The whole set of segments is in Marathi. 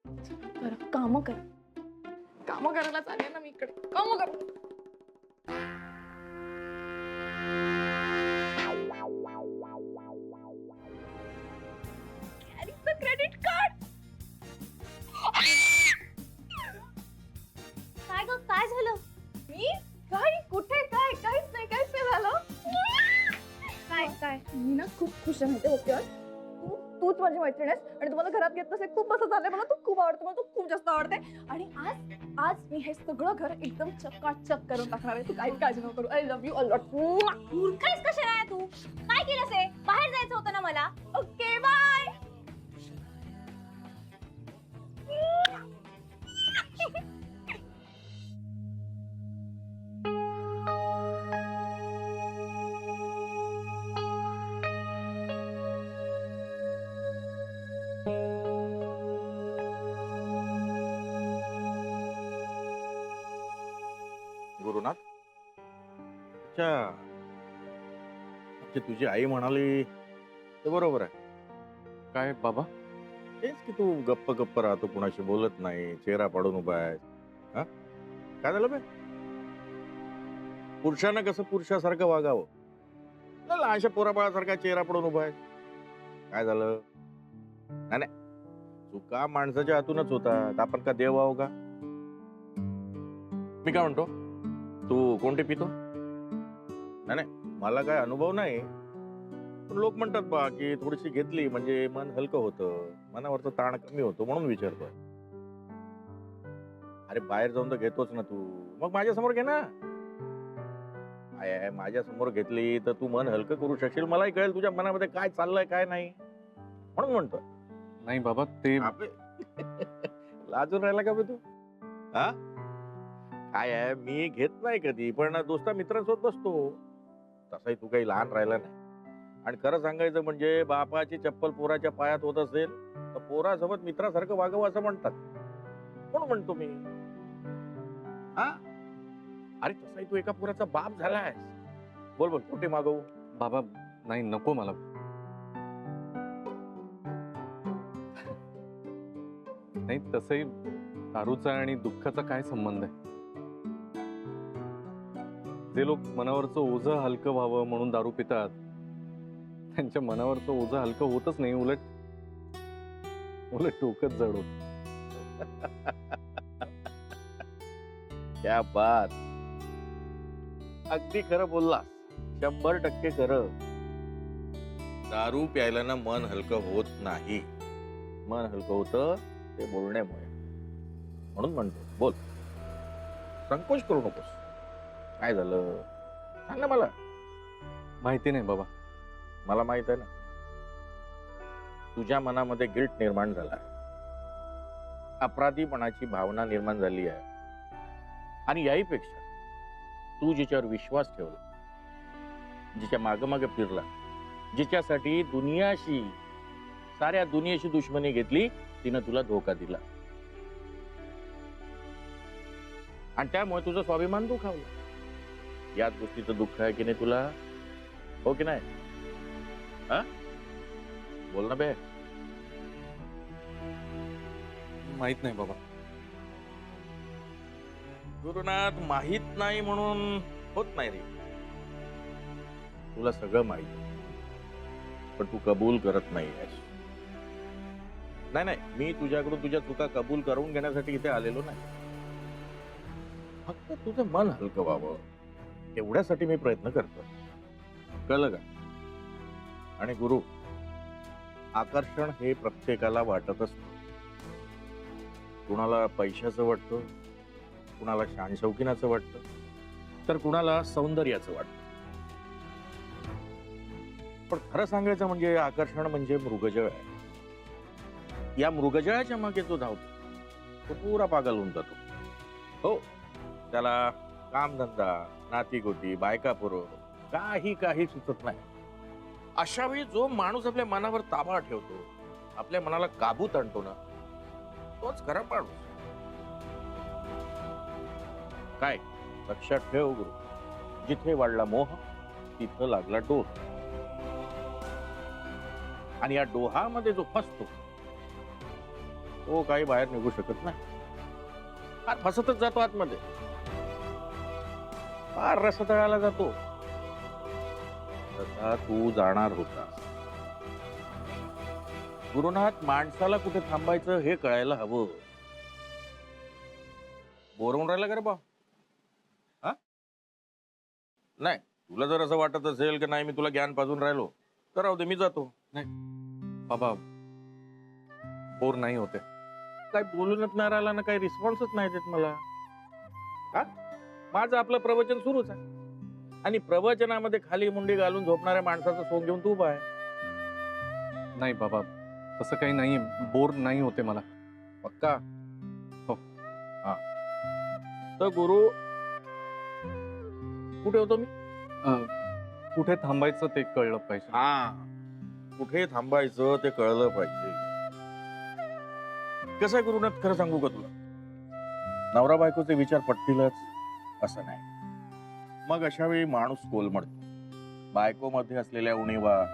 करा काम करा, काम करायला चालेल ना मी इकडे काम करा. Credit card. काय ग, काय झालं? मी काय कुठे काय काहीच नाही झालं. काय काय मी ना खूप खुश आहे माहिती ओके. तूच माझी मैत्रीण आहेस आणि तुम्हाला घरात घेतलंस हे खूप असं झालंय. मला तू खूप आवडते, मला तू खूप जास्त आवडते. आणि आज आज मी हे सगळं घर एकदम चकाचक करून टाकणार आहे. तू काही काळजी नको करू. I love you a lot. मूर्खायस कशाला आहे तू? काय केलंस हे? बाहेर जायचं होतं ना मला. Okay bye. गुरुनाथ, अच्छा, म्हणजे तुझी आई म्हणाली ते बरोबर आहे. काय बाबा? तेच की तू गप्प गप्प राहतो, कुणाशी बोलत नाही, चेहरा पाडून उभा आहे. हा, काय झालं बे? पुरुषानं कसं पुरुषासारखं वागावं, ना लहानशा पोराबाळासारखा चेहरा पडून उभा आहे. काय झालं? नाही नाही, चुका माणसाच्या हातूनच होतात. आपण का देव आहो का? मी काय म्हणतो, तू कोणते पितो? नाही नाही, मला काय अनुभव नाही, पण लोक म्हणतात बा की थोडीशी घेतली म्हणजे मन हलकं होतं, मनावरचा ताण कमी होतो, म्हणून विचारतोय. अरे बाहेर जाऊन तर घेतोच ना तू, मग माझ्या समोर घे ना. काय माझ्या समोर घेतली तर तू मन हलकं करू शकशील, मलाही कळेल तुझ्या मनामध्ये काय चाललंय काय नाही, म्हणून म्हणतोय. नाही बाबा, ते अबे, लाजून राहिला का बे तू? हा, काय आहे, मी घेत नाही कधी, पण दोस्ता मित्रांसोबत बसतो. तसाही तू काही लहान राहिला नाही. आणि खरं सांगायचं म्हणजे बापाची चप्पल पोराच्या पायात होत असेल तर पोरासोबत मित्रासारखं वागावं असं म्हणतात, म्हणून म्हणतो मी. हा, अरे तसाही तू एका पोराचा बाप झालाय. बोल बोल, कुठे मागवू? बाबा नाही, नको मला. नाही, तसंही दारूचा आणि दुःखाचा काय संबंध आहे? जे लोक मनावरचं ओझं हलकं व्हावं म्हणून दारू पितात, त्यांच्या मनावरचं ओझं हलकं होतच नाही, उलट उलट डोकंच जड होत. क्या बात, अगदी खरं बोललास, 100% खरं. दारू प्यायला ना मन हलकं होत नाही, मन हलकं होतं ते बोलण्यामुळे, म्हणून म्हणतो बोल, संकोच करू नकोस. काय झालं सांग ना मला. माहिती नाही बाबा. मला माहित आहे ना, तुझ्या मनामध्ये गिल्ट निर्माण झाला, अपराधीपणाची भावना निर्माण झाली आहे. आणि याहीपेक्षा तू जिच्यावर विश्वास ठेवला, जिच्या माग माग फिरला, जिच्यासाठी दुनियाशी साऱ्या दुनियेशी दुश्मनी घेतली, तिनं तुला धोका दिला आणि त्यामुळे तुझं स्वाभिमान दुखावलं. याच गोष्टीचं दुःख आहे की नाही तुला, हो की नाही? हा, बोल ना बे. माहित नाही बाबा. गुरुनाथ, माहित नाही म्हणून होत नाही रे. तुला सगळं माहित, पण तू कबूल करत नाहीयेस. नाही नाही, मी तुझ्याकडून तुझ्या चुका कबूल करून घेण्यासाठी इथे आलेलो नाही. फक्त तुझं मन हलकं व्हावं एवढ्यासाठी मी प्रयत्न करतो, कळलं का? आणि गुरु, आकर्षण हे प्रत्येकाला वाटत असतं. कुणाला पैशाचं वाटतं, कुणाला शानशौकीनाचं वाटतं, तर कुणाला सौंदर्याचं वाटतं. पण खरं सांगायचं म्हणजे आकर्षण म्हणजे मृगजळ आहे. या मृगजळाच्या मागे जो धावतो तो पुरा पागल होऊन जातो. हो, त्याला कामधंदा, नातीगोती, बायका पोरं काही सुचत नाही. अशा वेळी जो माणूस आपल्या मनावर ताबा ठेवतो, आपल्या मनाला काबूत आणतो ना, तोच खरा माणूस. काय लक्षात ठेव गुरु, जिथे वाढला मोह तिथं लागला डोह. आणि या डोहामध्ये जो फसतो तो काही बाहेर निघू शकत नाही. फार फसतच जातो आतमध्ये, फार रसतळाला जातो. तसा तू जाणार होता. गुरुनाथ, माणसाला कुठे थांबायचं हे कळायला हवं. बोर होऊन राहिला का रे बा? हा, नाही, तुला जर असं वाटत असेल की नाही मी तुला ज्ञान पाजून राहिलो तर राहू दे, मी जातो. बाबा बोर नाही होते. काही बोलूनच नाही राहिला ना, काही रिस्पॉन्सच नाही देत मला. हा, माझं आपलं प्रवचन सुरूच आहे आणि प्रवचनामध्ये खाली मुंडी घालून झोपणाऱ्या माणसाचं सोंग घेऊन तू उभा आहे. नाही बाबा, तसं काही नाही, बोर नाही होते मला. पक्का? हो. हा, तर गुरु कुठे होतो मी? कुठे थांबायचं ते कळलं पाहिजे. हा, कुठे थांबायचं ते कळलं पाहिजे. कसं आहे गुरुनाथ, खरं सांगू का तुला, नवरा बायकोचे विचार पटतीलच असं नाही. मग अशा वेळी माणूस कोलमडतो. बायको मध्ये असलेल्या उणीवा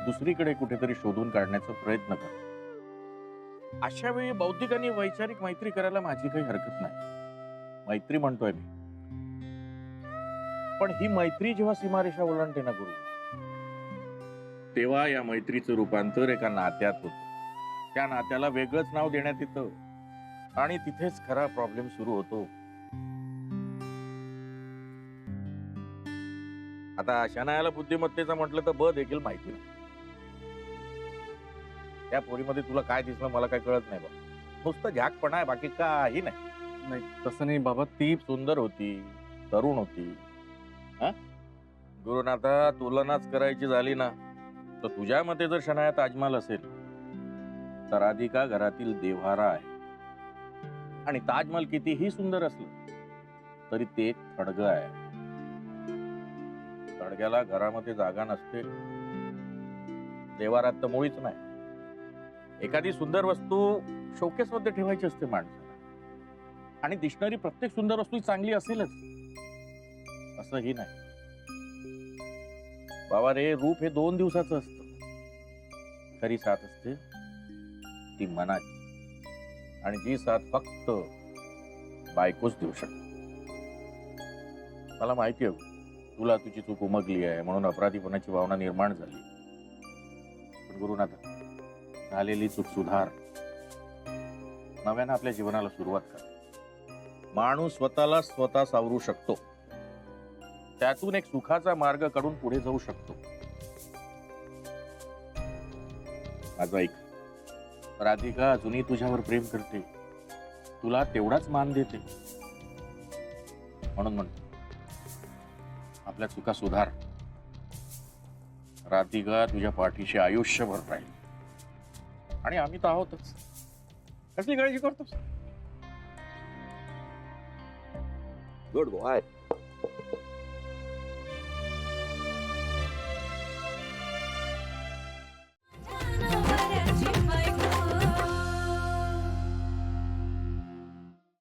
दुसरीकडे कुठेतरी शोधून काढण्याचा प्रयत्न करतो. अशा वेळी बौद्धिक आणि वैचारिक मैत्री करायला माझी काही हरकत नाही. मैत्री म्हणतोय मी, पण ही मैत्री जेव्हा सीमारेषा ओलांडते ना गुरु, तेव्हा या मैत्रीचं रूपांतर एका नात्यात होतं. त्या नात्याला वेगळंच नाव देण्यात येतं आणि तिथेच खरा प्रॉब्लेम सुरू होतो. आता शनायाला बुद्धिमत्तेचं म्हटलं तर ब देखील माहिती नाही. त्या पोरीमध्ये तुला काय दिसलं मला काय कळत नाही बा. नुसतं झाकपणा आहे, बाकी काही नाही. नाही तसं नाही बाबा, ती सुंदर होती, तरुण होती. हा, गुरुनाथा, तुलनाच करायची झाली ना तर तुझ्या मते जर शनाया ताजमहाल असेल तर राधिका घरातील देव्हारा आहे. आणि ताजमहाल कितीही सुंदर असलं तरी ते एक खडगं आहे. खडग्याला घरामध्ये जागा नसते, देवारात तर मुळीच नाही. एखादी सुंदर वस्तू शोकेस मध्ये ठेवायची असते माणसाला, आणि दिसणारी प्रत्येक सुंदर वस्तू चांगली असेलच असंही नाही. बाबा रे, रूप हे 2 दिवसाचं असतं. खरी साथ असते ती मनाची, आणि जी साथ फक्त बायकोच देऊ शकते. मला माहिती आहे तुला तुझी चूक उमगली आहे म्हणून अपराधीपणाची भावना निर्माण झाली. पण गुरुनाथ, झालेली चूक सुधार, नव्यानं आपल्या जीवनाला सुरुवात कर. माणूस स्वतःला स्वतः सावरू शकतो, त्यातून एक सुखाचा मार्ग काढून पुढे जाऊ शकतो. माझं ऐक, राधिका अजूनही तुझ्यावर प्रेम करते, तुला तेवढाच मान देते. म्हणून म्हणतो, आपल्या चुका सुधार. राधिका तुझ्या पाठीशी आयुष्यभर राहील, आणि आम्ही तर आहोतच. कसली काळजी करतोस? Good boy.